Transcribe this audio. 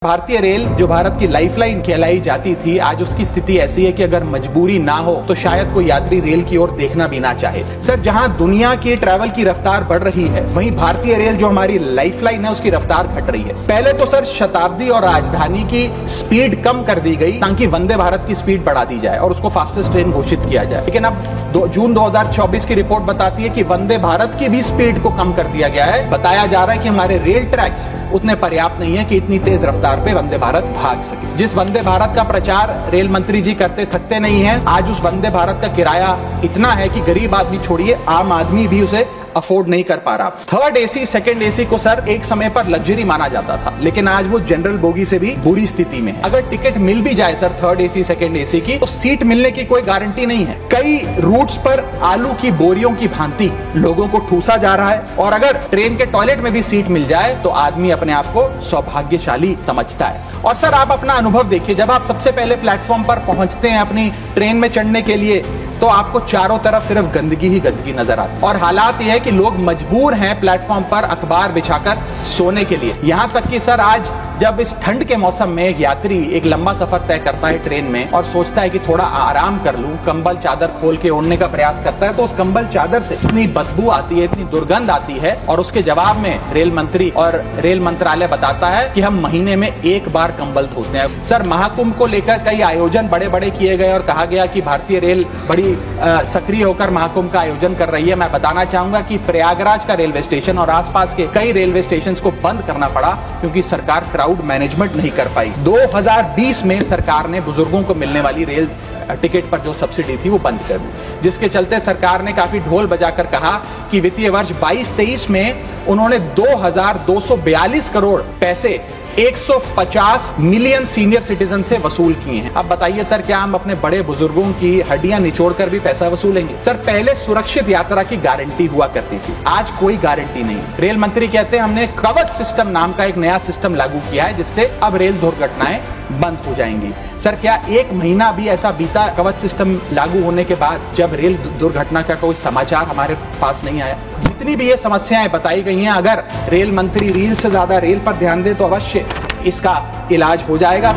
भारतीय रेल जो भारत की लाइफलाइन कहलाई जाती थी, आज उसकी स्थिति ऐसी है कि अगर मजबूरी ना हो तो शायद कोई यात्री रेल की ओर देखना भी ना चाहे। सर, जहां दुनिया की ट्रैवल की रफ्तार बढ़ रही है, वहीं भारतीय रेल जो हमारी लाइफलाइन है उसकी रफ्तार घट रही है। पहले तो सर शताब्दी और राजधानी की स्पीड कम कर दी गई ताकि वंदे भारत की स्पीड बढ़ा दी जाए और उसको फास्टेस्ट ट्रेन घोषित किया जाए। लेकिन अब जून 2024 की रिपोर्ट बताती है कि वंदे भारत की भी स्पीड को कम कर दिया गया है। बताया जा रहा है कि हमारे रेल ट्रैक्स उतने पर्याप्त नहीं है कि इतनी तेज रफ्तार पे वंदे भारत भाग सके। जिस वंदे भारत का प्रचार रेल मंत्री जी करते थकते नहीं है, आज उस वंदे भारत का किराया इतना है कि गरीब आदमी छोड़िए, आम आदमी भी उसे अफोर्ड नहीं कर पा रहा। थर्ड एसी, सेकंड एसी को सर एक समय पर लग्जरी माना जाता था, लेकिन आज वो जनरल बोगी से भी बुरी स्थिति में है। अगर टिकट मिल भी जाए sir third AC, second AC की, तो सीट मिलने की कोई गारंटी नहीं है। कई रूट्स पर आलू की बोरियों की भांति लोगों को ठूसा जा रहा है और अगर ट्रेन के टॉयलेट में भी सीट मिल जाए तो आदमी अपने आप को सौभाग्यशाली समझता है। और सर आप अपना अनुभव देखिए, जब आप सबसे पहले प्लेटफॉर्म पर पहुंचते हैं अपनी ट्रेन में चढ़ने के लिए, तो आपको चारों तरफ सिर्फ गंदगी ही गंदगी नजर आती है। और हालात यह है कि लोग मजबूर हैं प्लेटफॉर्म पर अखबार बिछाकर सोने के लिए। यहां तक कि सर आज जब इस ठंड के मौसम में एक यात्री एक लंबा सफर तय करता है ट्रेन में और सोचता है कि थोड़ा आराम कर लूं, कंबल चादर खोल के ओढ़ने का प्रयास करता है, तो उस कंबल चादर से इतनी बदबू आती है, इतनी दुर्गंध आती है। और उसके जवाब में रेल मंत्री और रेल मंत्रालय बताता है कि हम महीने में एक बार कंबल धोते हैं। सर, महाकुंभ को लेकर कई आयोजन बड़े बड़े किए गए और कहा गया कि भारतीय रेल बड़ी सक्रिय होकर महाकुंभ का आयोजन कर रही है। मैं बताना चाहूंगा कि प्रयागराज का रेलवे स्टेशन और आसपास के कई रेलवे स्टेशन को बंद करना पड़ा क्योंकि सरकार क्राउड मैनेजमेंट नहीं कर पाई। 2020 में सरकार ने बुजुर्गों को मिलने वाली रेल टिकट पर जो सब्सिडी थी वो बंद कर दी, जिसके चलते सरकार ने काफी ढोल बजाकर कहा कि वित्तीय वर्ष 22-23 में उन्होंने 2242 करोड़ पैसे 150 मिलियन सीनियर सिटीजन से वसूल किए हैं। अब बताइए सर, क्या हम अपने बड़े बुजुर्गों की हड्डियां निचोड़कर भी पैसा वसूलेंगे? सर, पहले सुरक्षित यात्रा की गारंटी हुआ करती थी, आज कोई गारंटी नहीं। रेल मंत्री कहते हैं हमने कवच सिस्टम नाम का एक नया सिस्टम लागू किया है जिससे अब रेल दुर्घटनाएं बंद हो जाएंगी। सर, क्या एक महीना भी ऐसा बीता कवच सिस्टम लागू होने के बाद जब रेल दुर्घटना का कोई समाचार हमारे पास नहीं आया? जितनी भी ये समस्याएं बताई गई हैं, अगर रेल मंत्री रील से ज्यादा रेल पर ध्यान दे तो अवश्य इसका इलाज हो जाएगा।